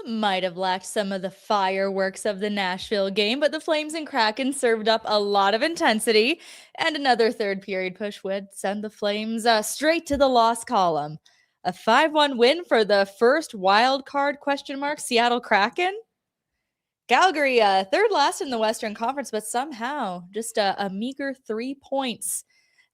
might have lacked some of the fireworks of the Nashville game, but the Flames and Kraken served up a lot of intensity, and another third period push would send the Flames straight to the loss column. A 5-1 win for the first wild card Seattle Kraken. Calgary, third last in the Western Conference, but somehow just a meager 3 points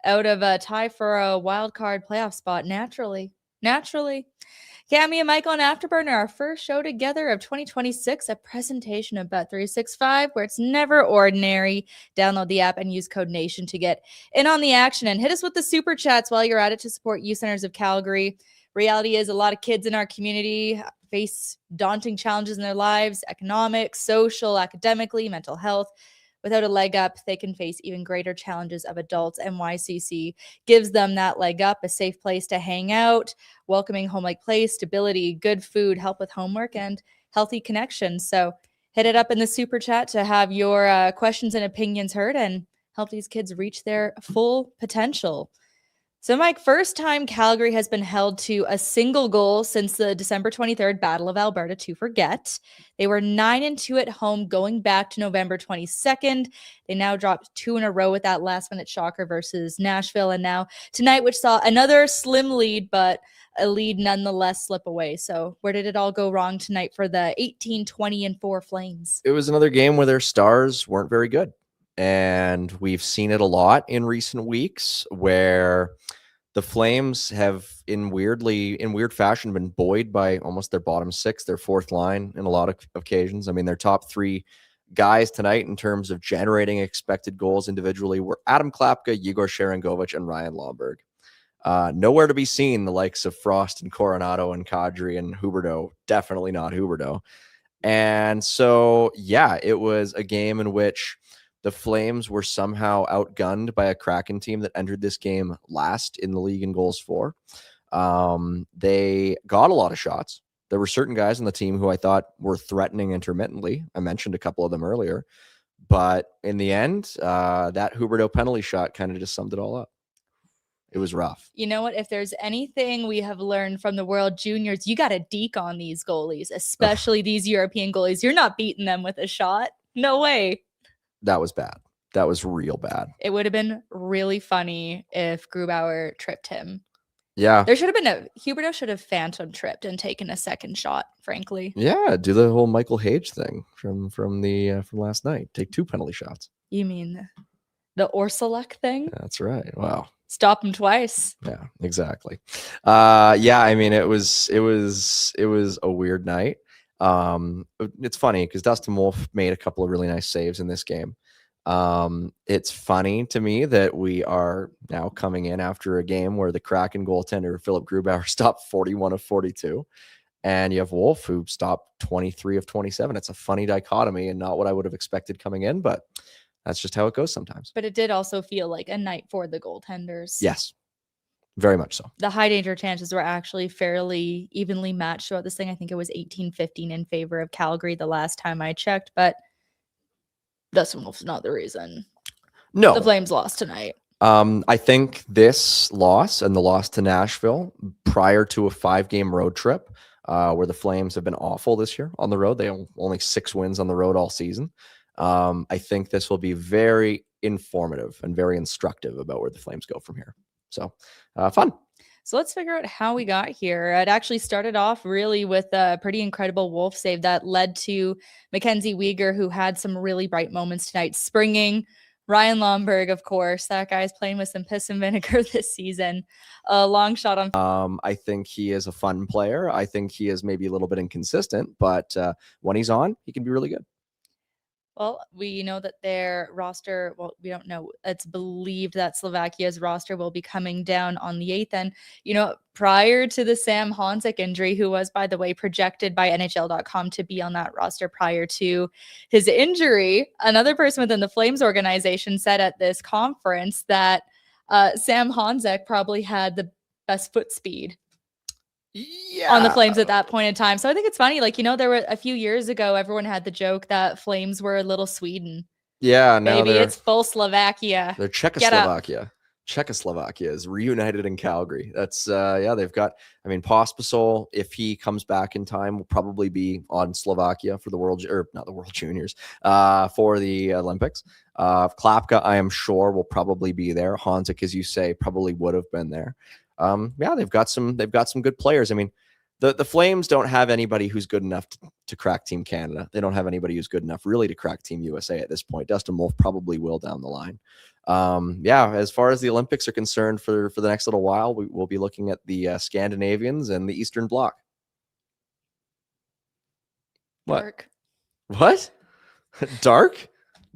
out of a tie for a wild card playoff spot. Naturally. Cami and Michael and Afterburner, our first show together of 2026, a presentation of Bet365, where it's never ordinary. Download the app and use code NATION to get in on the action, and hit us with the super chats while you're at it to support Youth Centers of Calgary. Reality is a lot of kids in our community face daunting challenges in their lives, economic, social, academically, mental health. Without a leg up, they can face even greater challenges of adults. NYCC gives them that leg up, a safe place to hang out, welcoming home-like place, stability, good food, help with homework, and healthy connections. So hit it up in the super chat to have your questions and opinions heard and help these kids reach their full potential. So, Mike, first time Calgary has been held to a single goal since the December 23rd Battle of Alberta to forget. They were 9-2 at home going back to November 22nd. They now dropped 2 in a row with that last-minute shocker versus Nashville. And now tonight, which saw another slim lead, but a lead nonetheless slip away. So where did it all go wrong tonight for the 18-20-4 Flames? It was another game where their stars weren't very good. And we've seen it a lot in recent weeks where the Flames have in weird fashion been buoyed by almost their bottom six, their fourth line in a lot of occasions. I mean, their top 3 guys tonight in terms of generating expected goals individually were Adam Klapka, Yegor Sharangovich, and Ryan Lomberg. Nowhere to be seen the likes of Frost and Coronado and Kadri and Huberdeau. Definitely not Huberdeau. And so, yeah, it was a game in which the Flames were somehow outgunned by a Kraken team that entered this game last in the league in goals for. They got a lot of shots. There were certain guys on the team who I thought were threatening intermittently. I mentioned a couple of them earlier. But in the end, that Huberdeau penalty shot kind of just summed it all up. It was rough. You know what? If there's anything we have learned from the World Juniors, you got to deke on these goalies, especially these European goalies. You're not beating them with a shot. No way. That was bad. That was real bad. It would have been really funny if Grubauer tripped him. Yeah. There should have been Huberdeau should have phantom tripped and taken a second shot, frankly. Yeah, do the whole Michael Hage thing from last night. Take 2 penalty shots. You mean the Orsuluk thing? That's right. Wow. Stop him twice. Yeah, exactly. Yeah, I mean, it was a weird night. It's funny because Dustin Wolf made a couple of really nice saves in this game. It's funny to me that we are now coming in after a game where the Kraken goaltender Philip Grubauer stopped 41 of 42, and you have Wolf who stopped 23 of 27. It's a funny dichotomy and not what I would have expected coming in, but that's just how it goes sometimes. But it did also feel like a night for the goaltenders. Yes. Very much so. The high danger chances were actually fairly evenly matched throughout this thing. I think it was 18-15 in favor of Calgary the last time I checked, but Dustin Wolf's not the reason. No. The Flames lost tonight. I think this loss and the loss to Nashville prior to a 5-game road trip where the Flames have been awful this year on the road. They only 6 wins on the road all season. I think this will be very informative and very instructive about where the Flames go from here. So fun. So let's figure out how we got here. It actually started off really with a pretty incredible Wolf save that led to Mackenzie Weegar, who had some really bright moments tonight, springing. Ryan Lomberg, of course. That guy's playing with some piss and vinegar this season. A long shot on. I think he is a fun player. I think he is maybe a little bit inconsistent, but when he's on, he can be really good. Well, we know that their roster, well, we don't know. It's believed that Slovakia's roster will be coming down on the 8th. And, you know, prior to the Sam Honzek injury, who was, by the way, projected by NHL.com to be on that roster prior to his injury, another person within the Flames organization said at this conference that Sam Honzek probably had the best foot speed on the Flames at that point in time. So I think it's funny, like, you know, there were a few years ago, everyone had the joke that Flames were a little Sweden. Yeah, maybe it's full Slovakia. They're Czechoslovakia. Czechoslovakia is reunited in Calgary. That's they've got, I mean, Pospisil, if he comes back in time, will probably be on Slovakia for the not the World Juniors, for the Olympics. Klapka, I am sure, will probably be there. Honzik, as you say, probably would have been there. They've got some good players. I mean, the Flames don't have anybody who's good enough to crack Team Canada. They don't have anybody who's good enough really to crack Team USA at this point. Dustin Wolf probably will down the line. As far as the Olympics are concerned for the next little while, we'll be looking at the Scandinavians and the Eastern Bloc. Dark. What? Dark?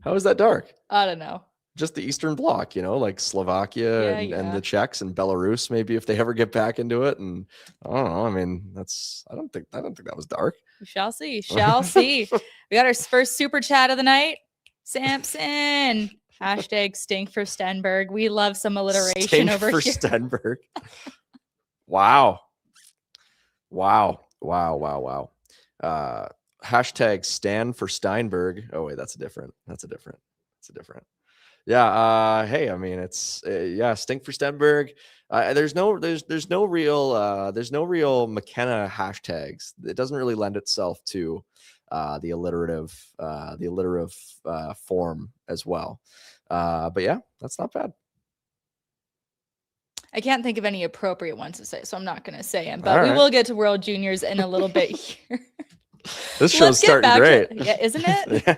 How is that dark? I don't know. Just the Eastern Bloc, like Slovakia and the Czechs and Belarus, maybe if they ever get back into it. And I don't know. I mean, I don't think that was dark. We shall see. Shall see. We got our first super chat of the night. Samson. Hashtag stink for Stenberg. We love some alliteration stink over for here. Stenberg. Wow. Hashtag stand for Steinberg. Oh wait, that's a different. Yeah. Hey, I mean, it's stink for Stenberg. There's no real McKenna hashtags. It doesn't really lend itself to the alliterative form as well. But yeah, that's not bad. I can't think of any appropriate ones to say, so I'm not going to say them. But we will get to World Juniors in a little bit here. This show's starting great. Isn't it? Yeah.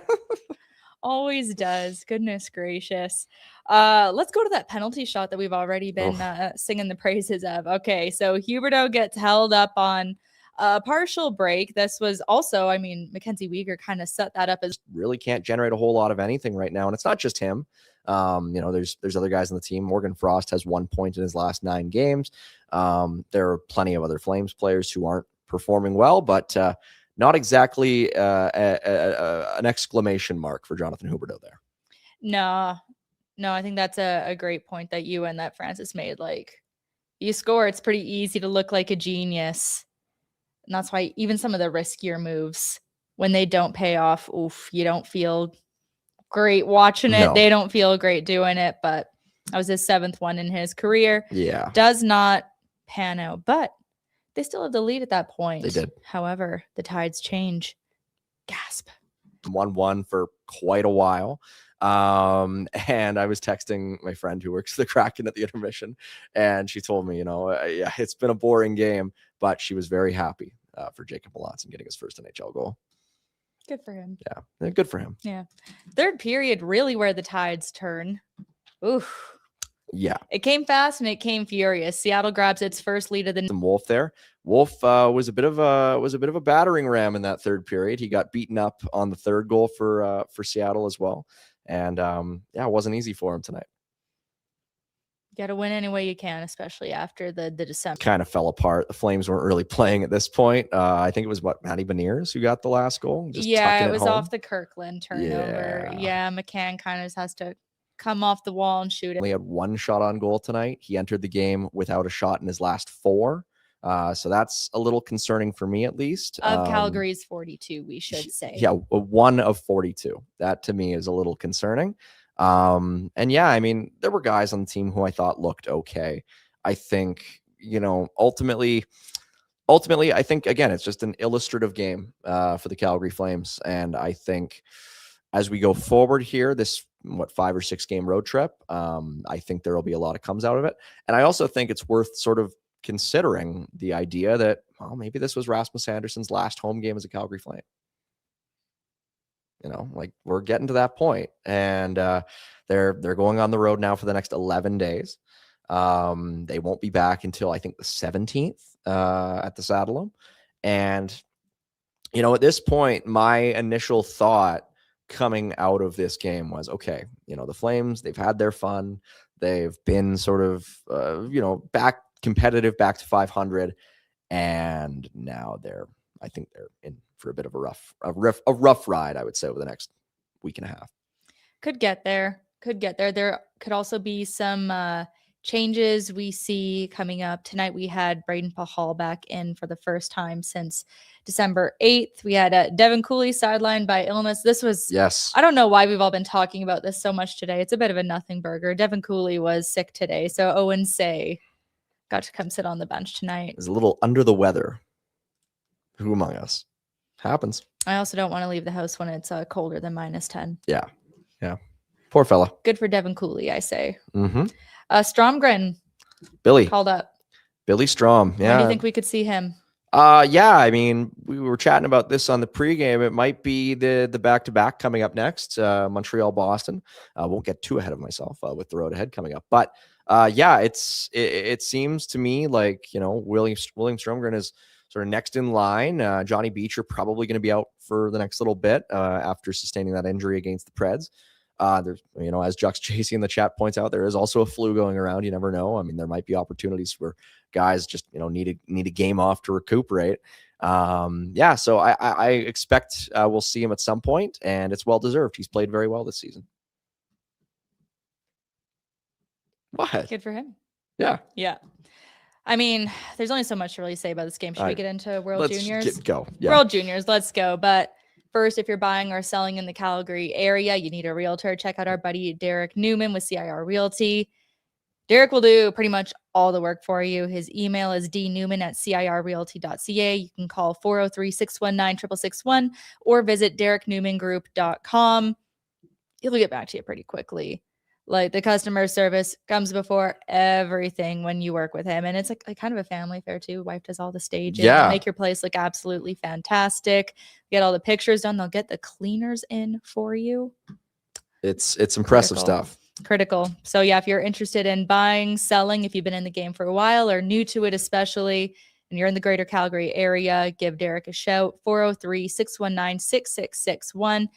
Always does. Goodness gracious. Let's go to that penalty shot that we've already been singing the praises of. Okay, so Huberdeau gets held up on a partial break. This was also, I mean, Mackenzie Weegar kind of set that up as really can't generate a whole lot of anything right now. And it's not just him. There's other guys on the team. Morgan Frost has 1 point in his last 9 games. There are plenty of other Flames players who aren't performing well, but not exactly an exclamation mark for Jonathan Huberdeau there. No, I think that's a great point that you and that Francis made. Like, you score, it's pretty easy to look like a genius. And that's why even some of the riskier moves, when they don't pay off, you don't feel great watching it. No. They don't feel great doing it, but that was his 7th one in his career. Yeah. Does not pan out, but they still have the lead at that point. They did. However, the tides change. Gasp. 1-1 for quite a while. And I was texting my friend who works for the Kraken at the intermission, and she told me, it's been a boring game, but she was very happy for Jacob Melanson getting his first NHL goal. Good for him. Yeah, good for him. Yeah. Third period, really where the tides turn. Oof. Yeah. It came fast and it came furious. Seattle grabs its first lead of the Wolf there. Wolf was a bit of a battering ram in that third period. He got beaten up on the third goal for Seattle as well. And it wasn't easy for him tonight. You got to win any way you can, especially after the December. Kind of fell apart. The Flames weren't really playing at this point. I think it was Matty Beniers who got the last goal. It was off the Kirkland turnover. Yeah, McCann kind of just has to come off the wall and shoot it. Only had 1 shot on goal tonight. He entered the game without a shot in his last 4. So that's a little concerning for me, at least. Of Calgary's 42, we should say. Yeah, 1 of 42. That to me is a little concerning. I mean, there were guys on the team who I thought looked okay. I think, ultimately, I think, again, it's just an illustrative game for the Calgary Flames. And I think as we go forward here, this 5 or 6 game road trip, I think there will be a lot of comes out of it. And I also think it's worth sort of considering the idea that, maybe this was Rasmus Anderson's last home game as a Calgary Flame. We're getting to that point, and they're going on the road now for the next 11 days. They won't be back until I think the 17th at the Saddledome. And, at this point, my initial thought coming out of this game was, okay, the Flames, they've had their fun. They've been sort of, back competitive, back to 500. And now I think they're in for a bit of a rough ride, I would say, over the next week and a half. Could get there. There could also be some changes we see coming up tonight. We had Braden Pahal back in for the first time since December 8th. We had Devin Cooley sidelined by illness. This was, Yes. I don't know why we've all been talking about this so much today. It's a bit of a nothing burger. Devin Cooley was sick today, so Owen Say got to come sit on the bench tonight. Is a little under the weather. Who among us? Happens. I also don't want to leave the house when it's colder than -10. Yeah. Poor fella. Good for Devin Cooley, I say. Mm-hmm. Stromgren Billy called up. Billy Strom. Yeah. When do you think we could see him? Yeah. I mean, we were chatting about this on the pregame. It might be the back-to-back coming up next. Montreal, Boston. Won't get too ahead of myself with the road ahead coming up, but yeah, it seems to me like William Stromgren is sort of next in line. Johnny Beecher probably going to be out for the next little bit after sustaining that injury against the Preds. There's, as Jux Chasey in the chat points out, there is also a flu going around. You never know. I mean, there might be opportunities where guys just, need a game off to recuperate. Yeah. So I expect we'll see him at some point, and it's well-deserved. He's played very well this season. What? Good for him. Yeah. Yeah. I mean, there's only so much to really say about this game. Should we get into World Juniors? Go. Yeah. World Juniors, let's go. But first, if you're buying or selling in the Calgary area, you need a realtor. Check out our buddy Derek Newman with CIR Realty. Derek will do pretty much all the work for you. His email is dnewman@cirrealty.ca. You can call 403-619-6661 or visit dereknewmangroup.com. He'll get back to you pretty quickly. Like, the customer service comes before everything when you work with him. And it's like kind of a family affair too. Wife does all the staging. Yeah. They'll make your place look absolutely fantastic. Get all the pictures done. They'll get the cleaners in for you. It's impressive stuff. Critical. So yeah, if you're interested in buying, selling, if you've been in the game for a while or new to it especially, and you're in the greater Calgary area, give Derek a shout. 403-619-6661.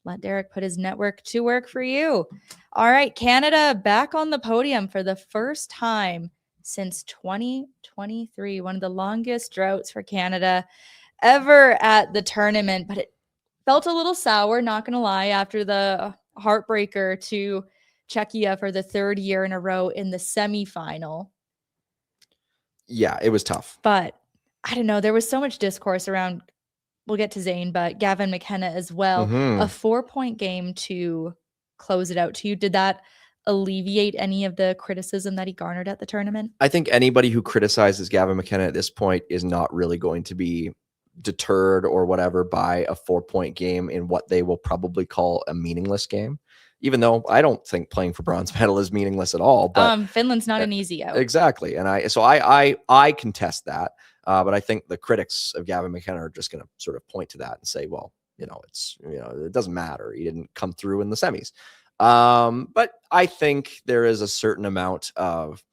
Let Derek put his network to work for you. All right, Canada back on the podium for the first time since 2023, one of the longest droughts for Canada ever at the tournament, but it felt a little sour, not going to lie, after the heartbreaker to Czechia for the third year in a row in the semifinal. Yeah, it was tough. But I don't know, there was so much discourse around, we'll get to Zayne, but Gavin McKenna as well. Mm-hmm. A 4-point game to close it out to you. Did that alleviate any of the criticism that he garnered at the tournament? I think anybody who criticizes Gavin McKenna at this point is not really going to be deterred or whatever by a 4-point game in what they will probably call a meaningless game. Even though I don't think playing for bronze medal is meaningless at all. But Finland's not an easy out. Exactly. And I contest that. But I think the critics of Gavin McKenna are just going to sort of point to that and say, well, it doesn't matter. He didn't come through in the semis. But I think there is a certain amount of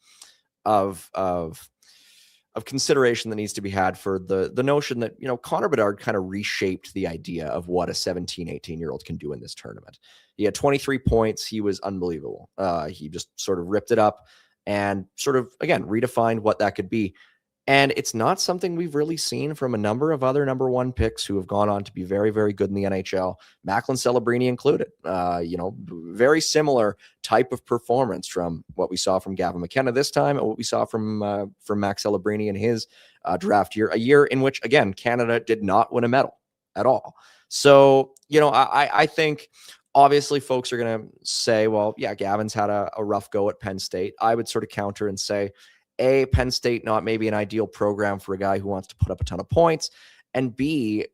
consideration that needs to be had for the notion that, Connor Bedard kind of reshaped the idea of what a 17, 18-year-old can do in this tournament. He had 23 points. He was unbelievable. He just sort of ripped it up and sort of, again, redefined what that could be. And it's not something we've really seen from a number of other number one picks who have gone on to be very, very good in the NHL, Macklin Celebrini included. Very similar type of performance from what we saw from Gavin McKenna this time and what we saw from Max Celebrini in his draft year, a year in which, again, Canada did not win a medal at all. So, I think obviously folks are going to say, well, yeah, Gavin's had a rough go at Penn State. I would sort of counter and say, A, Penn State not maybe an ideal program for a guy who wants to put up a ton of points. And B,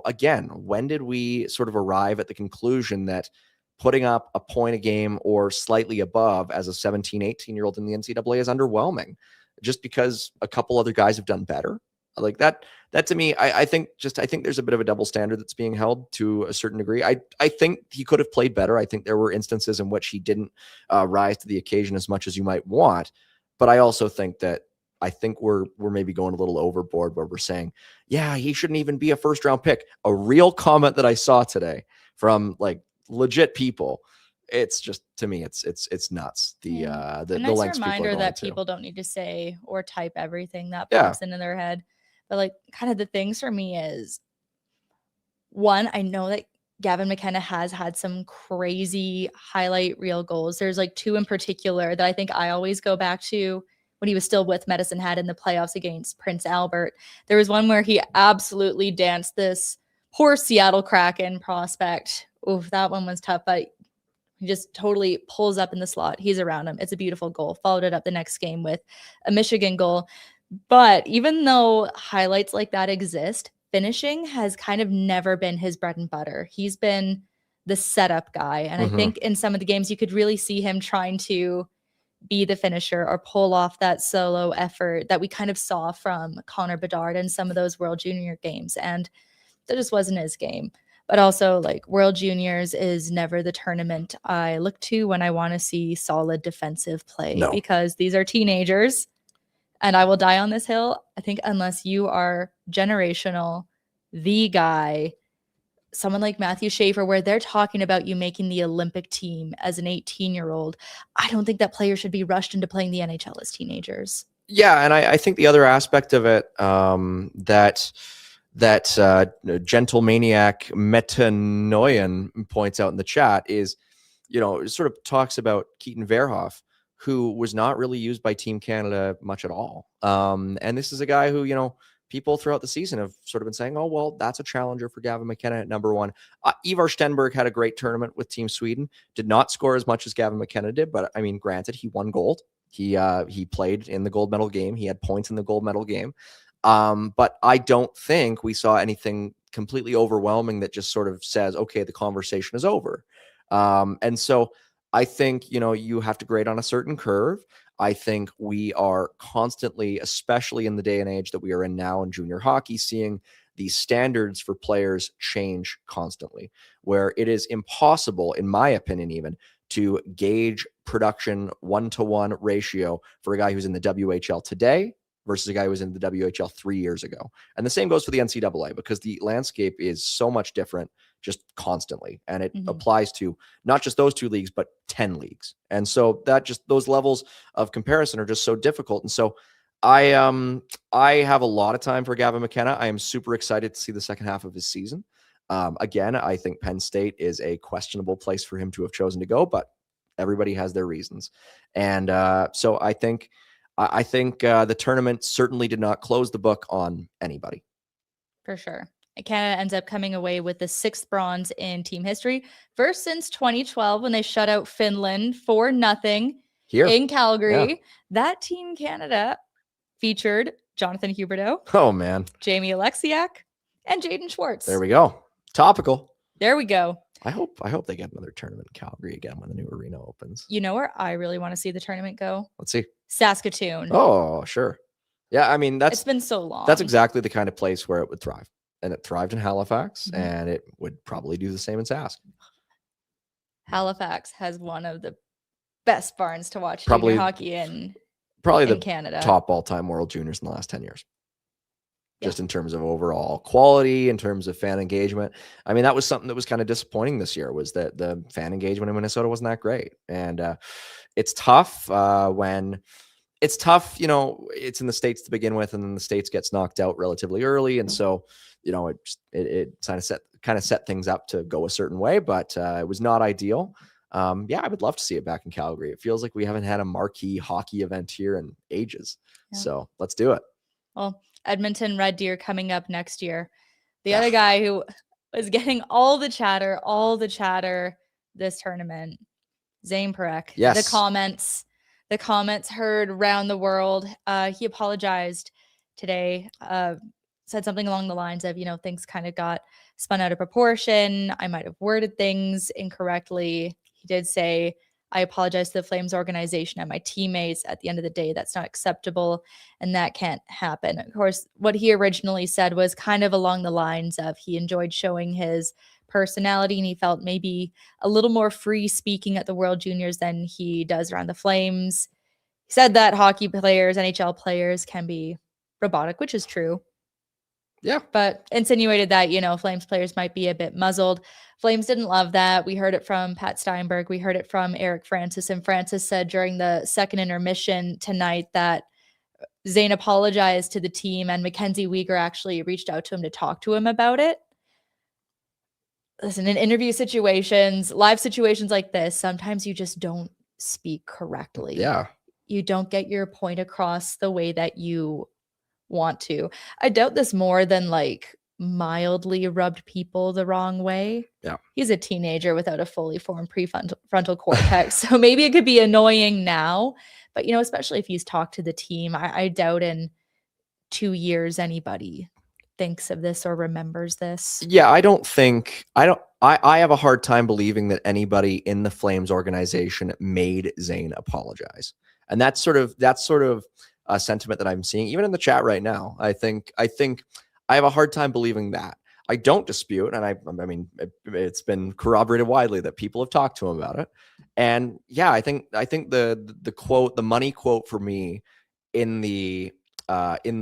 again, when did we sort of arrive at the conclusion that putting up a point a game or slightly above as a 17, 18-year-old in the NCAA is underwhelming just because a couple other guys have done better? Like that to me, I think there's a bit of a double standard that's being held to a certain degree. I think he could have played better. I think there were instances in which he didn't rise to the occasion as much as you might want. But I also think that we're maybe going a little overboard where we're saying, yeah, he shouldn't even be a first round pick. A real comment that I saw today from like legit people. It's just, to me, it's nuts. The nice lengths reminder that people don't need to say or type everything that pops into their head. But like, kind of the things for me is, one, I know that Gavin McKenna has had some crazy highlight reel goals. There's like two in particular that I think I always go back to when he was still with Medicine Hat in the playoffs against Prince Albert. There was one where he absolutely danced this poor Seattle Kraken prospect. Oof, that one was tough, but he just totally pulls up in the slot. He's around him. It's a beautiful goal. Followed it up the next game with a Michigan goal. But even though highlights like that exist, finishing has kind of never been his bread and butter. He's been the setup guy. And I think in some of the games, you could really see him trying to be the finisher or pull off that solo effort that we kind of saw from Connor Bedard in some of those World Junior games. And that just wasn't his game. But also, like, World Juniors is never the tournament I look to when I want to see solid defensive play because these are teenagers. And I will die on this hill. I think unless you are generational, the guy, someone like Matthew Schaefer, where they're talking about you making the Olympic team as an 18-year-old, I don't think that players should be rushed into playing the NHL as teenagers. Yeah, and I think the other aspect of it that gentle maniac Metanoian points out in the chat is, it sort of talks about Keaton Verhoff, who was not really used by Team Canada much at all. And this is a guy who, people throughout the season have sort of been saying, oh, well, that's a challenger for Gavin McKenna at number one. Ivar Stenberg had a great tournament with Team Sweden, did not score as much as Gavin McKenna did, but I mean, granted, he won gold. He played in the gold medal game. He had points in the gold medal game. But I don't think we saw anything completely overwhelming that just sort of says, okay, the conversation is over. And so I think, you have to grade on a certain curve. I think we are constantly, especially in the day and age that we are in now in junior hockey, seeing these standards for players change constantly, where it is impossible, in my opinion, even to gauge production 1-to-1 ratio for a guy who's in the WHL today versus a guy who was in the WHL 3 years ago. And the same goes for the NCAA, because the landscape is so much different just constantly. And it applies to not just those two leagues, but 10 leagues. And so that just, those levels of comparison are just so difficult. And so I have a lot of time for Gavin McKenna. I am super excited to see the second half of his season. Again, I think Penn State is a questionable place for him to have chosen to go, but everybody has their reasons. And so I think the tournament certainly did not close the book on anybody. For sure. Canada ends up coming away with the 6th bronze in team history. First since 2012 when they shut out Finland 4-0 here in Calgary. Yeah. That Team Canada featured Jonathan Huberdeau. Oh, man. Jamie Alexiak and Jaden Schwartz. There we go. Topical. There we go. I hope they get another tournament in Calgary again when the new arena opens. You know where I really want to see the tournament go? Let's see. Saskatoon. Oh, sure. Yeah, I mean, it's been so long. That's exactly the kind of place where it would thrive. And it thrived in Halifax, and it would probably do the same in Sask. Halifax has one of the best barns to watch probably junior hockey in the Canada. Top all-time World Juniors in the last 10 years. Just in terms of overall quality, in terms of fan engagement. I mean, that was something that was kind of disappointing this year, was that the fan engagement in Minnesota wasn't that great. And it's tough when it's tough, it's in the States to begin with, and then the States gets knocked out relatively early. And so, it kind of set things up to go a certain way, but it was not ideal. Yeah, I would love to see it back in Calgary. It feels like we haven't had a marquee hockey event here in ages. Yeah. So let's do it. Well, Edmonton Red Deer coming up next year. The other guy who was getting all the chatter this tournament, Zayne Perek. Yes. The comments heard around the world. He apologized today, said something along the lines of, things kind of got spun out of proportion. I might have worded things incorrectly. He did say, I apologize to the Flames organization and my teammates. At the end of the day, that's not acceptable, and that can't happen. Of course, what he originally said was kind of along the lines of he enjoyed showing his personality, and he felt maybe a little more free speaking at the World Juniors than he does around the Flames. He said that hockey players, NHL players, can be robotic, which is true. Yeah. But insinuated that, Flames players might be a bit muzzled. Flames didn't love that. We heard it from Pat Steinberg. We heard it from Eric Francis. And Francis said during the second intermission tonight that Zayne apologized to the team, and Mackenzie Weegar actually reached out to him to talk to him about it. listen, in interview situations, live situations like this, sometimes you just don't speak correctly. Yeah. You don't get your point across the way that you want to. I doubt this more than like mildly rubbed people the wrong way. Yeah. He's a teenager without a fully formed prefrontal cortex. So maybe it could be annoying now, but especially if he's talked to the team, I doubt in 2 years anybody thinks of this or remembers this. Yeah, I have a hard time believing that anybody in the Flames organization made Zayne apologize. And that's sort of a sentiment that I'm seeing even in the chat right now. I think I have a hard time believing that. I don't dispute, and I mean it's been corroborated widely that people have talked to him about it. And yeah, I think the quote, the money quote for me in the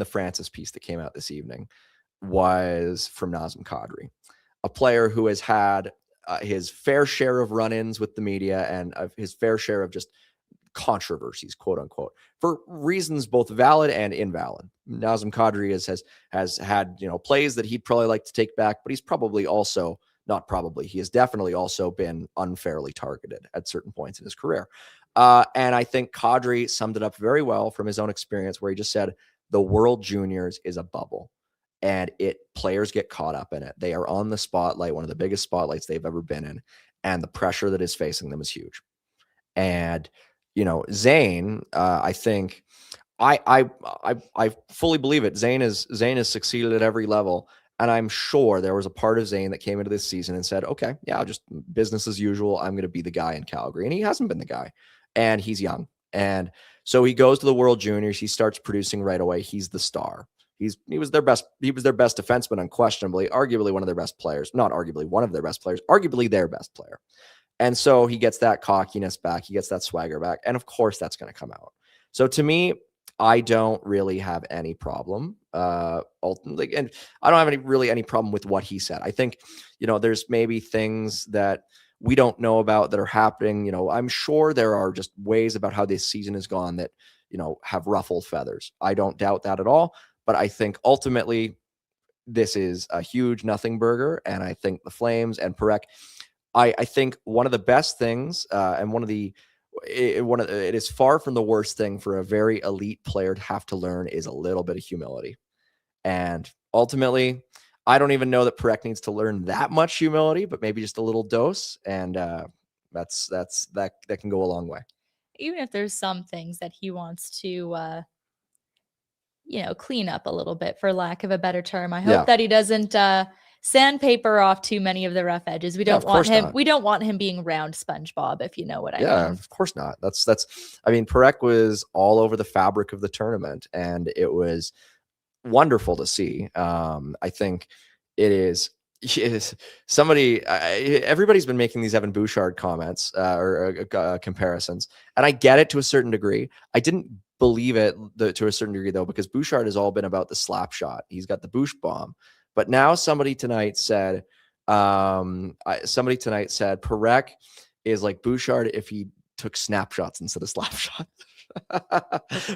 Francis piece that came out this evening was from Nazem Kadri, a player who has had his fair share of run-ins with the media and his fair share of just controversies, quote unquote, for reasons both valid and invalid. Nazem Kadri has had plays that he'd probably like to take back, but he's probably also not probably he has definitely also been unfairly targeted at certain points in his career. And I think Kadri summed it up very well from his own experience, where he just said the World Juniors is a bubble. And players get caught up in it. They are on the spotlight, one of the biggest spotlights they've ever been in, and the pressure that is facing them is huge. And Zayne, I think, I fully believe it. Zayne has succeeded at every level, and I'm sure there was a part of Zayne that came into this season and said, "Okay, yeah, just business as usual. I'm going to be the guy in Calgary," and he hasn't been the guy, and he's young, and so he goes to the World Juniors. He starts producing right away. He's the star. He was their best defenseman, unquestionably, arguably one of their best players. Not arguably one of their best players, arguably their best player. And so he gets that cockiness back. He gets that swagger back. And of course that's going to come out. So to me, I don't really have any problem. Ultimately, and I don't have any problem with what he said. I think, there's maybe things that we don't know about that are happening. I'm sure there are just ways about how this season has gone that, have ruffled feathers. I don't doubt that at all. But I think ultimately this is a huge nothing burger. And I think the Flames and Parekh, I think one of the best things and it is far from the worst thing for a very elite player to have to learn is a little bit of humility. And ultimately, I don't even know that Parekh needs to learn that much humility, but maybe just a little dose. And that can go a long way. Even if there's some things that he wants to clean up a little bit, for lack of a better term. I hope that he doesn't sandpaper off too many of the rough edges. We don't want him. We don't want him being round SpongeBob, if you know what I mean. Yeah, of course not. I mean, Parekh was all over the fabric of the tournament, and it was wonderful to see. I think it is somebody. Everybody's been making these Evan Bouchard comments or comparisons, and I get it to a certain degree. I didn't believe it to a certain degree though, because Bouchard has all been about the slap shot. He's got the Bouch bomb, but now somebody tonight said Parekh is like Bouchard if he took snapshots instead of slap shots.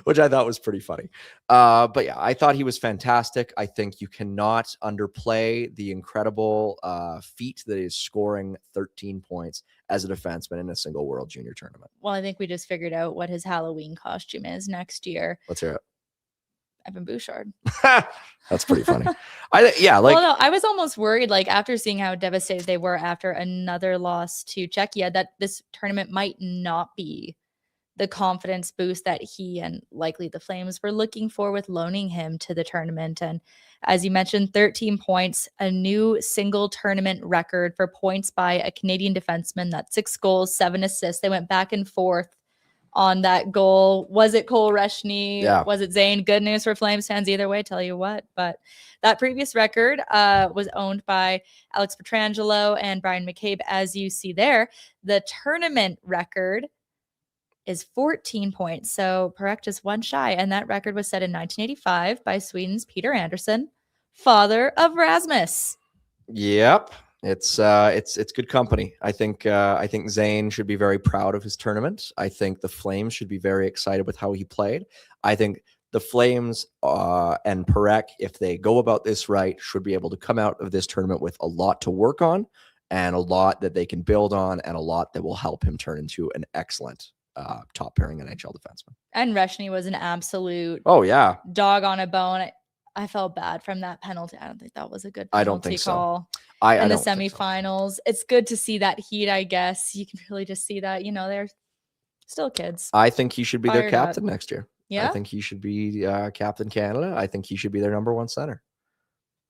Which I thought was pretty funny. But yeah, I thought he was fantastic. I think you cannot underplay the incredible feat that is scoring 13 points as a defenseman in a single World Junior tournament. Well, I think we just figured out what his Halloween costume is next year. Let's hear it. Evan Bouchard. That's pretty funny. I was almost worried, like after seeing how devastated they were after another loss to Czechia, that this tournament might not be the confidence boost that he and likely the Flames were looking for with loaning him to the tournament. And as you mentioned, 13 points, a new single tournament record for points by a Canadian defenseman. That's 6 goals, 7 assists. They went back and forth on that goal. Was it Cole Reschny? Yeah. Was it Zayne? Good news for Flames fans either way, tell you what. But that previous record was owned by Alex Pietrangelo and Brian McCabe, as you see there. The tournament record is 14 points. So Parekh just one shy. And that record was set in 1985 by Sweden's Peter Anderson, father of Rasmus. Yep. It's good company. I think Zayne should be very proud of his tournament. I think the Flames should be very excited with how he played. I think the Flames and Parekh, if they go about this right, should be able to come out of this tournament with a lot to work on and a lot that they can build on, and a lot that will help him turn into an excellent top pairing NHL defenseman. And Reschny was an absolute dog on a bone. I felt bad from that penalty. I don't think that was a good penalty call. In the semifinals. It's good to see that heat, I guess. You can really just see that, they're still kids. I think he should be their captain next year. Yeah. I think he should be Captain Canada. I think he should be their number one center.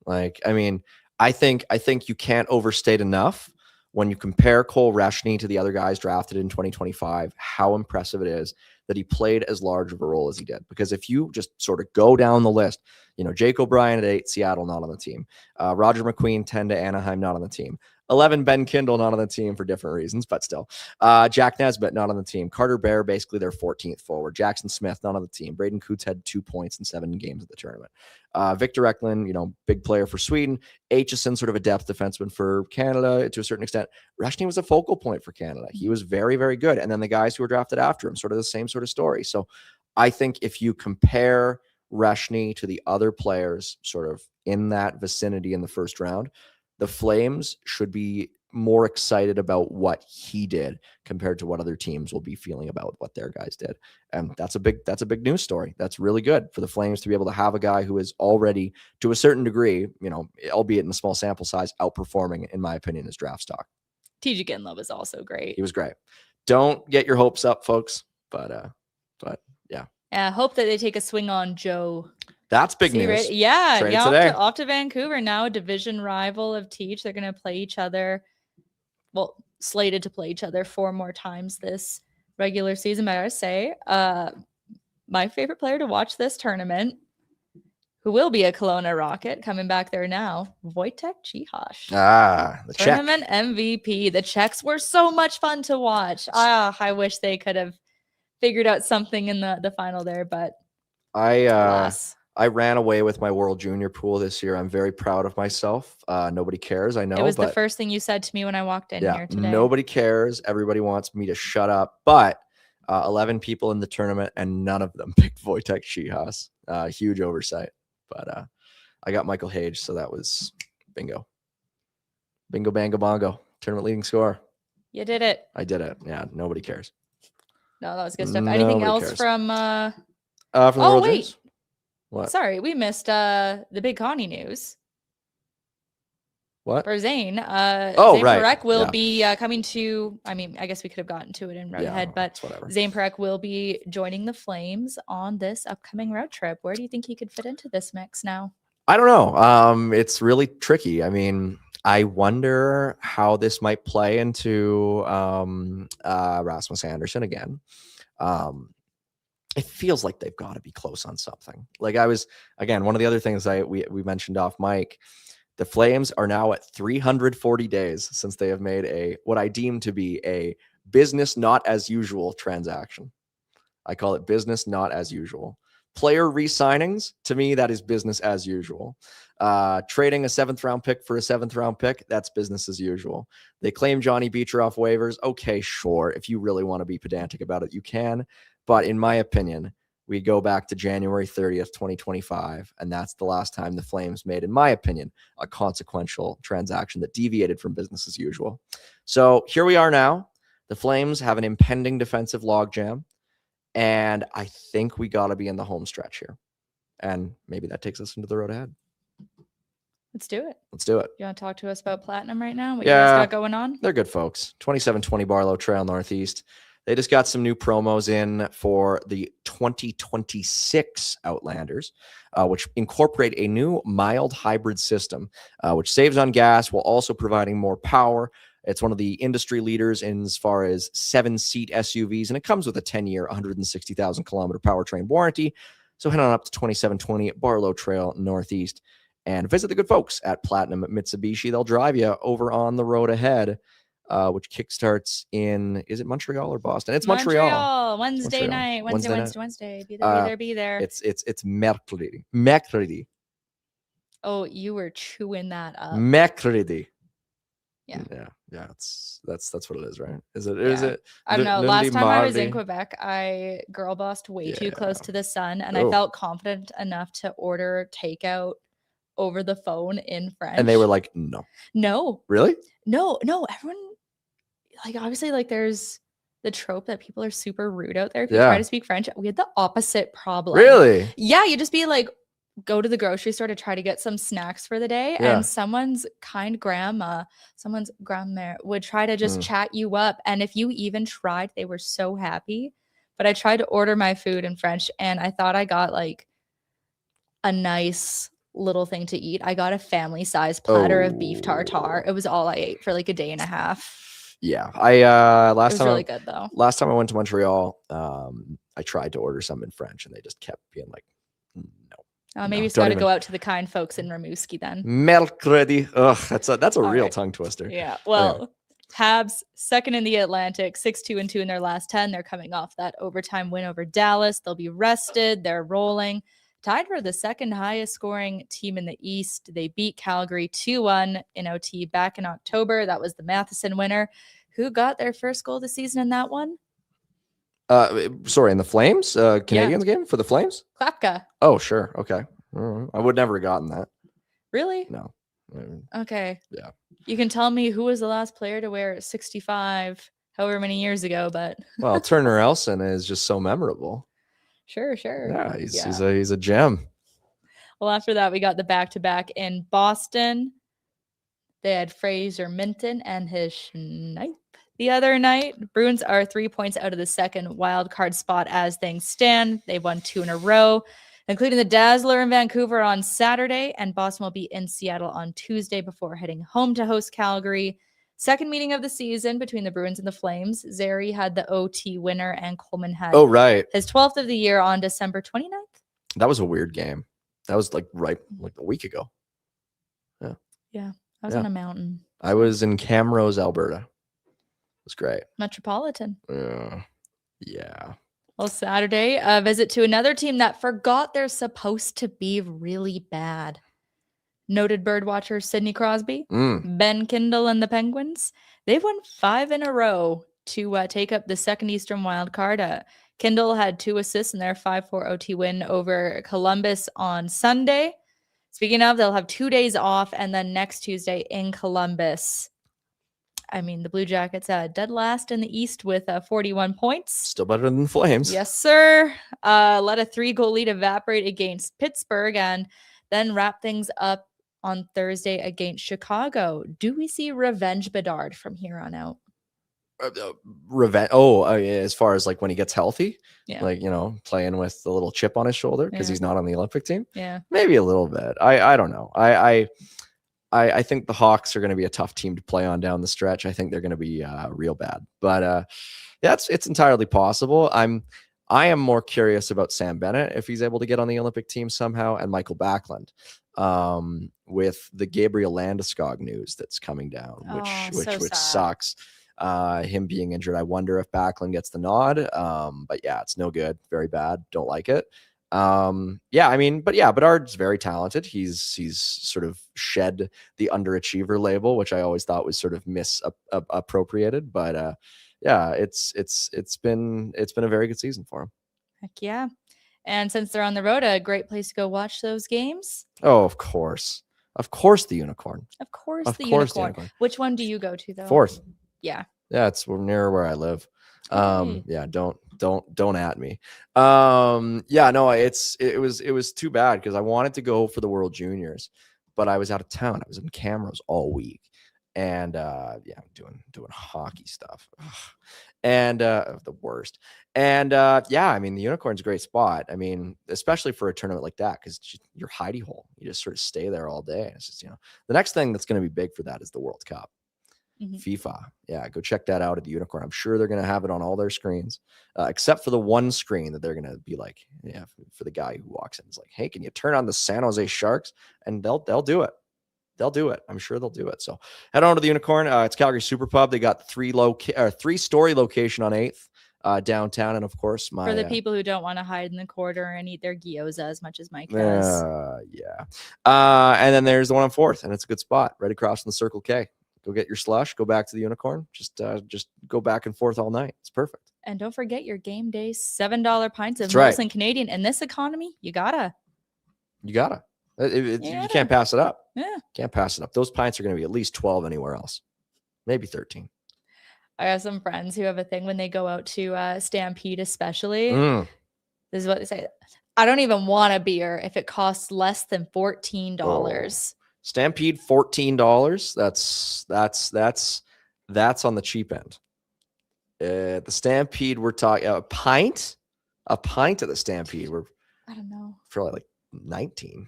Like, I mean, I think you can't overstate enough when you compare Cole Reschny to the other guys drafted in 2025, how impressive it is that he played as large of a role as he did. Because if you just sort of go down the list, Jake O'Brien at 8, Seattle, not on the team. Roger McQueen, 10 to Anaheim, not on the team. 11, Ben Kindle, not on the team for different reasons, but still. Jack Nesbitt, not on the team. Carter Bear, basically their 14th forward. Jackson Smith, not on the team. Braden Coots had 2 points in 7 games at the tournament. Victor Eklund, big player for Sweden. Aitchison, sort of a depth defenseman for Canada to a certain extent. Reschny was a focal point for Canada. He was very, very good. And then the guys who were drafted after him, sort of the same sort of story. So I think if you compare Reschny to the other players sort of in that vicinity in the first round, the Flames should be more excited about what he did compared to what other teams will be feeling about what their guys did. And that's a big news story. That's really good for the Flames to be able to have a guy who is already, to a certain degree, albeit in a small sample size, outperforming, in my opinion, his draft stock. TJ Ginla was also great. He was great. Don't get your hopes up, folks. But yeah. I hope that they take a swing on Joe. That's big news. Right? Yeah. Off to Vancouver now, a division rival of Teach. They're going to play each other. Well, slated to play each other 4 more times this regular season. But I gotta say, my favorite player to watch this tournament, who will be a Kelowna Rocket coming back there now, Wojtek Cichas. The tournament Czech MVP. The Czechs were so much fun to watch. I wish they could have figured out something in the final there, but I ran away with my World Junior pool this year. I'm very proud of myself. Nobody cares, I know. It was the first thing you said to me when I walked in here today. Nobody cares. Everybody wants me to shut up. But 11 people in the tournament, and none of them picked Wojtek Cichas. Huge oversight. But I got Michael Hage, so that was bingo. Bingo, bango, bongo. Tournament leading scorer. You did it. I did it. Yeah, nobody cares. No, that was good stuff. Anything else from the World Juniors? What? Sorry, we missed the big Connie news. What? For Zayne. Zayne right. Perek will be coming to, I guess we could have gotten to it in road ahead, but Zayne Perek will be joining the Flames on this upcoming road trip. Where do you think he could fit into this mix now? I don't know. It's really tricky. I wonder how this might play into Rasmus Andersson again. It feels like they've got to be close on something. Like one of the other things we mentioned off mic, the Flames are now at 340 days since they have made what I deem to be a business not as usual transaction. I call it business not as usual. Player re-signings, to me, that is business as usual. Trading a 7th round pick for a 7th round pick, that's business as usual. They claim Johnny Beecher off waivers. Okay, sure. If you really want to be pedantic about it, you can. But in my opinion, we go back to January 30th, 2025, and that's the last time the Flames made, in my opinion, a consequential transaction that deviated from business as usual. So here we are now. The Flames have an impending defensive logjam, and I think we got to be in the home stretch here. And maybe that takes us into the road ahead. Let's do it. You want to talk to us about Platinum right now? What you guys got going on? They're good folks. 2720 Barlow Trail Northeast. They just got some new promos in for the 2026 Outlanders, which incorporate a new mild hybrid system, which saves on gas while also providing more power. It's one of the industry leaders in as far as 7-seat SUVs, and it comes with a 10-year, 160,000-kilometer powertrain warranty. So head on up to 2720 Barlow Trail Northeast and visit the good folks at Platinum Mitsubishi. They'll drive you over on the road ahead, which kickstarts in, is it Montreal or Boston? It's Montreal. Wednesday night. Wednesday. Be there. It's mercredi. Oh, you were chewing that up. Mercredi. Yeah. That's what it is, right? Is it? Yeah. Is it? I don't know. Last time I was in Quebec, I girl bossed way too close to the sun, and I felt confident enough to order takeout over the phone in French. And they were like, no. No. Really? No. Everyone, like, obviously, like, there's the trope that people are super rude out there if you try to speak French. We had the opposite problem. Really? Yeah, you just be like, go to the grocery store to try to get some snacks for the day, and someone's kind grandma, someone's grandmère would try to just chat you up. And if you even tried, they were so happy. But I tried to order my food in French, and I thought I got like a nice little thing to eat. I got a family-sized platter of beef tartare. It was all I ate for like a day and a half. Yeah, I it was really good though. Last time I went to Montreal, I tried to order some in French, and they just kept being like, no. Maybe it's got to go out to the kind folks in Rimouski then. Mercredi. Ugh, that's a real tongue twister. Yeah. Well, Habs second in the Atlantic, 6-2-2 in their last 10. They're coming off that overtime win over Dallas. They'll be rested. They're rolling. Tied for the second highest scoring team in the East. They beat Calgary 2-1 in OT back in October. That was the Matheson winner. Who got their first goal of the season in that one? Sorry, in the Flames? Canadians game for the Flames? Klapka. Oh, sure. Okay. I would never have gotten that. Really? No. Okay. Yeah. You can tell me who was the last player to wear 65 however many years ago, but well, Turner Elson is just so memorable. Sure. Yeah, he's a gem. Well, after that, we got the back-to-back in Boston. They had Fraser Minton and his snipe the other night. Bruins are 3 points out of the second wild card spot as things stand. They've won 2 in a row, including the Dazzler in Vancouver on Saturday, and Boston will be in Seattle on Tuesday before heading home to host Calgary. Second meeting of the season between the Bruins and the Flames. Zary had the OT winner, and Coleman had his 12th of the year on December 29th. That was a weird game. That was like a week ago. Yeah. I was on a mountain. I was in Camrose, Alberta. It was great. Metropolitan. Yeah. Well, Saturday, a visit to another team that forgot they're supposed to be really bad. Noted birdwatcher Sidney Crosby, Ben Kindle, and the Penguins. They've won 5 in a row to take up the second Eastern wildcard. Kindle had 2 assists in their 5-4 OT win over Columbus on Sunday. Speaking of, they'll have 2 days off, and then next Tuesday in Columbus. I mean, the Blue Jackets dead last in the East with 41 points. Still better than the Flames. Yes, sir. Let a 3-goal lead evaporate against Pittsburgh and then wrap things up on Thursday against Chicago. Do we see revenge Bedard from here on out? Revenge. Oh, as far as like when he gets healthy, like, playing with the little chip on his shoulder because he's not on the Olympic team. Yeah, maybe a little bit. I don't know. I think the Hawks are going to be a tough team to play on down the stretch. I think they're going to be real bad. But it's entirely possible. I am more curious about Sam Bennett if he's able to get on the Olympic team somehow, and Michael Backlund with the Gabriel Landeskog news that's coming down, which sucks. Him being injured. I wonder if Backlund gets the nod. But yeah, it's no good. Very bad. Don't like it. Bedard's very talented. He's sort of shed the underachiever label, which I always thought was sort of misappropriated. But it's been a very good season for him. Heck yeah. And since they're on the road, a great place to go watch those games. Oh, of course. Of course, the Unicorn. Of course, the Unicorn. Which one do you go to though? Fourth. Yeah. Yeah, it's near where I live. Okay. Don't at me. It was too bad because I wanted to go for the World Juniors, but I was out of town. I was in Camrose all week, and doing hockey stuff, and the worst. And the Unicorn's a great spot. I mean, especially for a tournament like that, because your hidey hole, you just sort of stay there all day. It's just the next thing that's going to be big for that is the World Cup. FIFA. Yeah, go check that out at the Unicorn. I'm sure they're going to have it on all their screens, except for the one screen that they're going to be like, for the guy who walks in. It's like, hey, can you turn on the San Jose Sharks? And they'll do it. They'll do it. I'm sure they'll do it. So head on to the Unicorn. It's Calgary Super Pub. They got 3-story location on 8th downtown. And of course, for the people who don't want to hide in the corner and eat their gyoza as much as Mike does. And then there's the one on 4th, and it's a good spot right across from the Circle K. Go get your slush, go back to the Unicorn, just go back and forth all night. It's perfect. And don't forget your game day $7 pints of Molson Canadian. In this economy, you gotta. You can't pass it up. Yeah. Can't pass it up. Those pints are going to be at least 12 anywhere else. Maybe 13. I have some friends who have a thing when they go out to Stampede, especially. This is what they say. I don't even want a beer if it costs less than $14. Oh. Stampede, $14. That's on the cheap end. The Stampede, we're talking a pint at the Stampede. I don't know. Probably like 19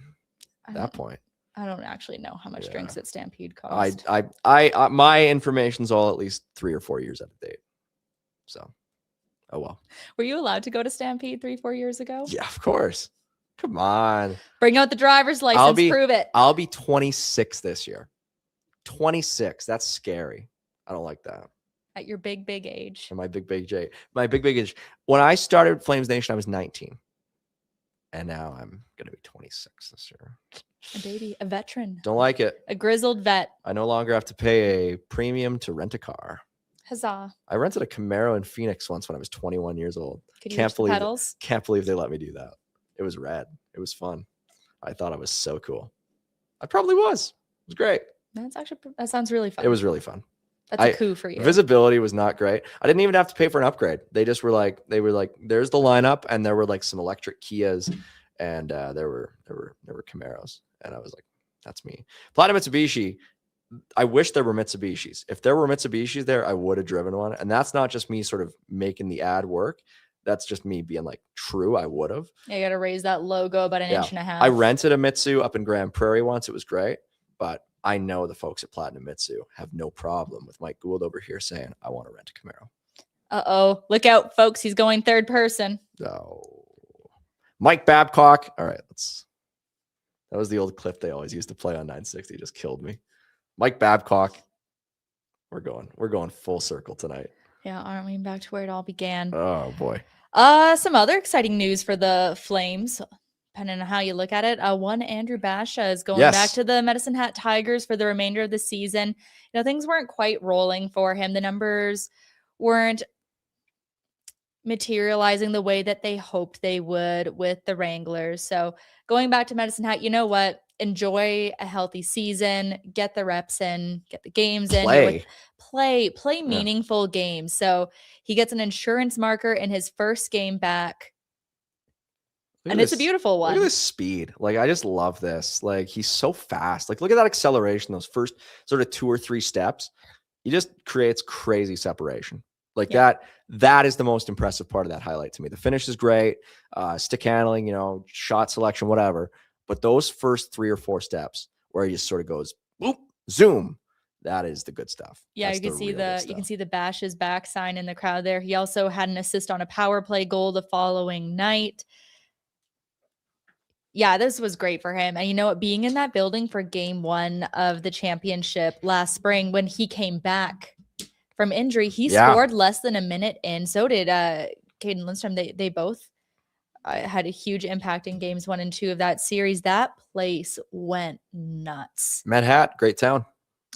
at that point. I don't actually know how much drinks at Stampede cost. I my information's all at least 3 or 4 years out of date. So, oh well. Were you allowed to go to Stampede 3-4 years ago? Yeah, of course. Come on. Bring out the driver's license. Prove it. I'll be 26 this year. 26. That's scary. I don't like that. At your big age. My big age. When I started Flames Nation, I was 19. And now I'm going to be 26 this year. A baby, a veteran. Don't like it. A grizzled vet. I no longer have to pay a premium to rent a car. Huzzah. I rented a Camaro in Phoenix once when I was 21 years old. Could you reach the pedals? Can't believe they let me do that. It was rad. It was fun. I thought I was so cool. I probably was. It was great. That sounds really fun. It was really fun. That's a coup for you. Visibility was not great. I didn't even have to pay for an upgrade. They were like, there's the lineup, and there were like some electric Kias, and there were Camaros, and I was like, that's me. Platinum Mitsubishi. I wish there were Mitsubishis. If there were Mitsubishis there, I would have driven one. And that's not just me sort of making the ad work. That's just me being like, true, I would have. Yeah, you got to raise that logo about an inch and a half. I rented a Mitsu up in Grand Prairie once. It was great, but I know the folks at Platinum Mitsu have no problem with Mike Gould over here saying, I want to rent a Camaro. Uh-oh. Look out, folks. He's going third person. Oh. Mike Babcock. All right. That was the old clip they always used to play on 960. It just killed me. Mike Babcock. We're going full circle tonight. Yeah, aren't we back to where it all began? Oh, boy. Some other exciting news for the Flames, depending on how you look at it. One, Andrew Basha is going back to the Medicine Hat Tigers for the remainder of the season. You know, things weren't quite rolling for him. The numbers weren't materializing the way that they hoped they would with the Wranglers. So going back to Medicine Hat, you know what? Enjoy a healthy season, get the reps in, get the games in, play meaningful games. So he gets an insurance marker in his first game back. And it's a beautiful one. Look at this speed. Like, I just love this. Like, he's so fast. Like, look at that acceleration, those first sort of 2 or 3 steps. He just creates crazy separation. Like that is the most impressive part of that highlight to me. The finish is great. Stick handling, shot selection, whatever. But those first 3 or 4 steps where he just sort of goes, boop, zoom. That is the good stuff. Yeah, you can see the Bash's back sign in the crowd there. He also had an assist on a power play goal the following night. Yeah, this was great for him. And you know what? Being in that building for game 1 of the championship last spring, when he came back from injury, he scored less than a minute in. So did Caden Lindstrom. They both had a huge impact in games 1 and 2 of that series. That place went nuts. Med Hat, great town.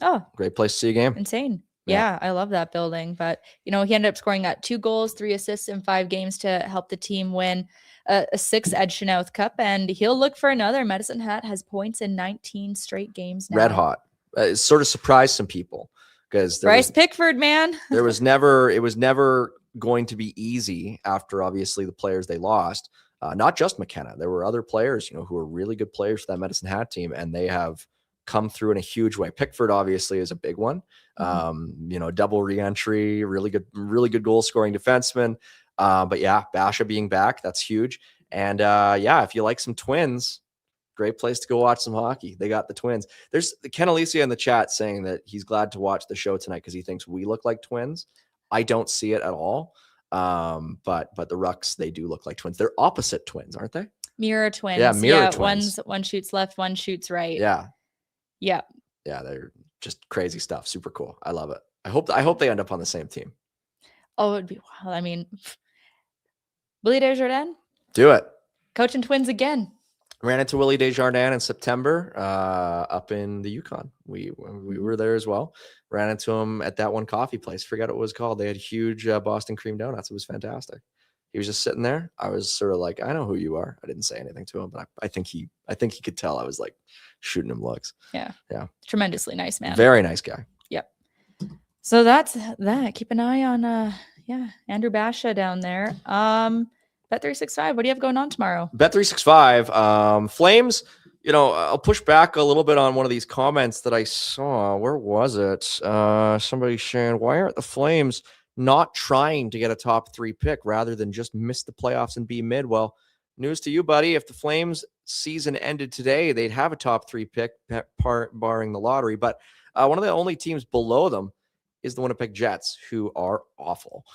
Oh, great place to see a game. Insane. Yeah, I love that building. But, he ended up scoring 2 goals, 3 assists in 5 games to help the team win a 6th Ed Chenoweth Cup. And he'll look for another. Medicine Hat has points in 19 straight games now. Red hot. It sort of surprised some people because Bryce Pickford, man. it was never going to be easy after obviously the players they lost. Not just McKenna. There were other players, who are really good players for that Medicine Hat team, and they have come through in a huge way. Pickford obviously is a big one. Double re-entry, really good goal scoring defenseman. But yeah, Basha being back, that's huge. And if you like some Twins, great place to go watch some hockey. They got the Twins. There's Ken Alicia in the chat saying that he's glad to watch the show tonight because he thinks we look like twins. I don't see it at all. But the Rucks, they do look like twins. They're opposite twins, aren't they? Mirror twins. Yeah, mirror twins. One shoots left, one shoots right. Yeah. Yeah. Yeah, they're just crazy stuff. Super cool. I love it. I hope they end up on the same team. Oh, it'd be wild. I mean, Willie Desjardins. Do it. Coaching Twins again. Ran into Willie Desjardins in September up in the Yukon. We were there as well. Ran into him at that one coffee place. Forgot what it was called. They had huge Boston cream donuts. It was fantastic. He was just sitting there. I was sort of like, I know who you are. I didn't say anything to him, but I think he could tell I was like shooting him looks. Yeah. Yeah. Tremendously nice man. Very nice guy. Yep. So that's that. Keep an eye on Andrew Basha down there. Bet365, what do you have going on tomorrow? Bet365, Flames, I'll push back a little bit on one of these comments that I saw. Where was it? Somebody saying, why aren't the Flames not trying to get a top 3 pick rather than just miss the playoffs and be mid? Well, news to you, buddy. If the Flames season ended today, they'd have a top 3 pick, barring the lottery. But one of the only teams below them is the Winnipeg Jets, who are awful.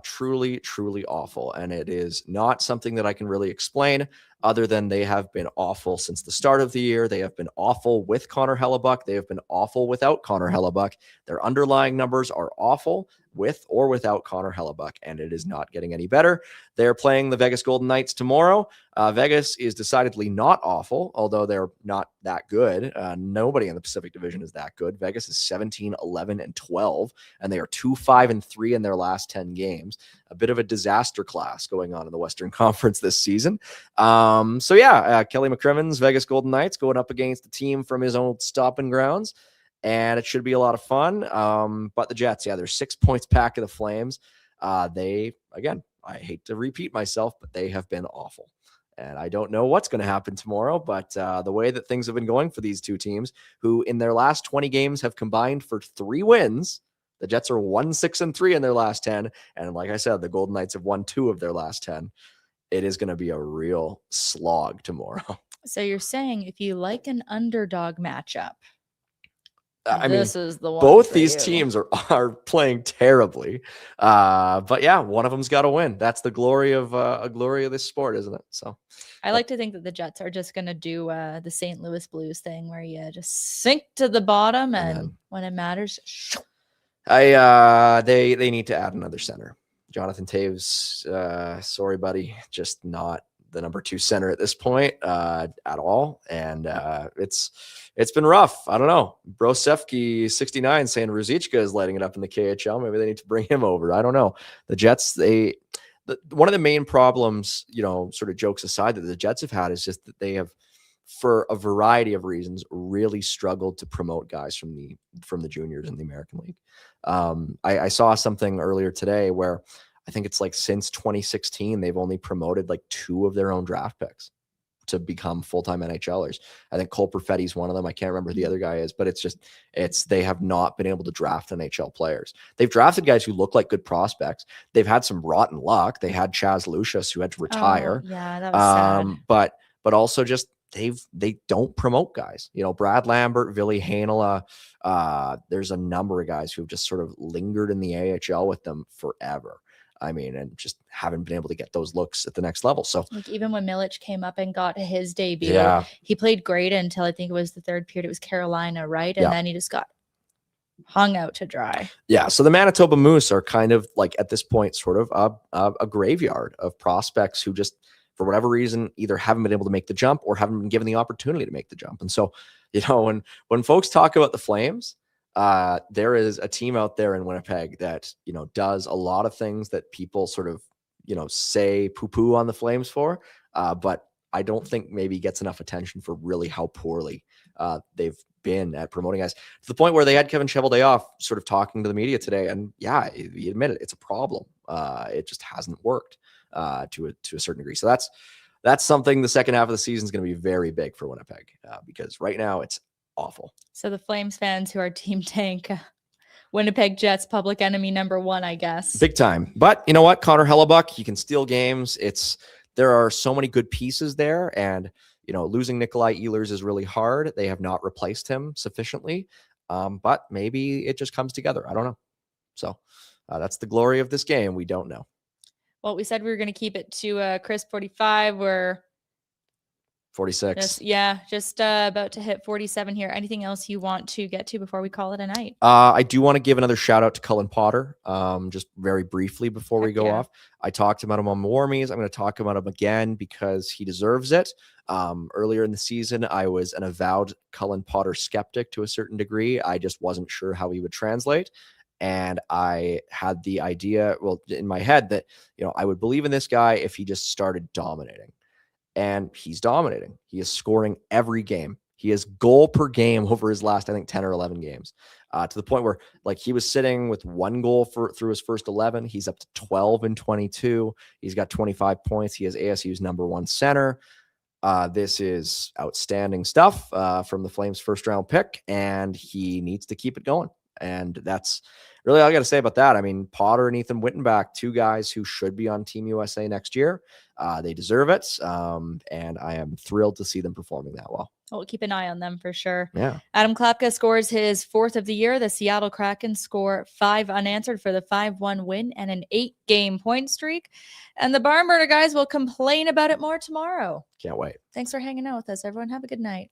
Truly, truly awful. And it is not something that I can really explain other than they have been awful since the start of the year. They have been awful with Connor Hellebuck. They have been awful without Connor Hellebuck. Their underlying numbers are awful with or without Connor Hellebuck, and it is not getting any better. They're playing the Vegas Golden Knights tomorrow. Vegas is decidedly not awful, although they're not that good. Nobody in the Pacific Division is that good. Vegas is 17, 11, and 12, and they are 2-5-3 in their last 10 games. A bit of a disaster class going on in the Western Conference this season. Kelly McCrimmon's Vegas Golden Knights going up against the team from his old stomping grounds, and it should be a lot of fun. But the Jets, they're 6 points back of the Flames. They, again, I hate to repeat myself, but they have been awful. And I don't know what's going to happen tomorrow, but the way that things have been going for these two teams, who in their last 20 games have combined for 3 wins, the Jets are 1-6-3 in their last 10. And like I said, the Golden Knights have won 2 of their last 10. It is going to be a real slog tomorrow. So you're saying if you like an underdog matchup, this is the one. Both these teams are playing terribly, but yeah, one of them's got to win. That's the glory of this sport, isn't it? So I like to think that the Jets are just going to do the St. Louis Blues thing, where you just sink to the bottom, and when it matters, they need to add another center. Jonathan Taves, sorry, buddy, just not the number 2 center at this point at all. And it's been rough. I don't know. Brosefsky 69 saying Ruzicka is lighting it up in the KHL. Maybe they need to bring him over. I don't know. The Jets, one of the main problems, sort of jokes aside, that the Jets have had is just that they have, for a variety of reasons, really struggled to promote guys from the juniors in the American League. I saw something earlier today where I think it's like since 2016, they've only promoted like 2 of their own draft picks to become full-time NHLers. I think Cole Perfetti's one of them. I can't remember who the other guy is, but they have not been able to draft NHL players. They've drafted guys who look like good prospects. They've had some rotten luck. They had Chaz Lucius, who had to retire. Oh, yeah, that was sad. But also just they don't promote guys. Brad Lambert, Ville Heinola. There's a number of guys who've just sort of lingered in the AHL with them forever. And just haven't been able to get those looks at the next level. So like even when Milic came up and got his debut, he played great until I think it was the 3rd period. It was Carolina, right? And then he just got hung out to dry. Yeah. So the Manitoba Moose are kind of like at this point, sort of a graveyard of prospects who just, for whatever reason, either haven't been able to make the jump or haven't been given the opportunity to make the jump. And so, when folks talk about the Flames, there is a team out there in Winnipeg that, does a lot of things that people sort of, say poo-poo on the Flames for. But I don't think maybe gets enough attention for really how poorly they've been at promoting guys, to the point where they had Kevin Cheveldayoff sort of talking to the media today. And yeah, he admitted it's a problem. It just hasn't worked to a certain degree. So that's something the second half of the season is going to be very big for Winnipeg because right now it's awful. So the Flames fans who are Team Tank, Winnipeg Jets public enemy number 1, I guess. Big time. But you know what? Connor Hellebuck, he can steal games. There are so many good pieces there. And, losing Nikolai Ehlers is really hard. They have not replaced him sufficiently. But maybe it just comes together. I don't know. So that's the glory of this game. We don't know. Well, we said we were going to keep it to crisp 45. We're 46. Just about to hit 47 here. Anything else you want to get to before we call it a night? I do want to give another shout out to Cullen Potter, just very briefly before we go off. I talked about him on Warmies. I'm going to talk about him again because he deserves it. Earlier in the season, I was an avowed Cullen Potter skeptic to a certain degree. I just wasn't sure how he would translate. And I had the idea, well, in my head that, I would believe in this guy if he just started dominating. And he's dominating. He is scoring every game. He has goal per game over his last, I think, 10 or 11 games, to the point where he was sitting with 1 goal through his first 11. He's up to 12 and 22. He's got 25 points. He is ASU's #1 center. This is outstanding stuff from the Flames' first-round pick, and he needs to keep it going. And that's really all I got to say about that. I mean, Potter and Ethan Wittenbach, 2 guys who should be on Team USA next year. They deserve it, and I am thrilled to see them performing that well. We'll keep an eye on them for sure. Yeah. Adam Klapka scores his 4th of the year. The Seattle Kraken score 5 unanswered for the 5-1 win and an 8-game point streak. And the Barn Burner guys will complain about it more tomorrow. Can't wait. Thanks for hanging out with us, everyone. Have a good night.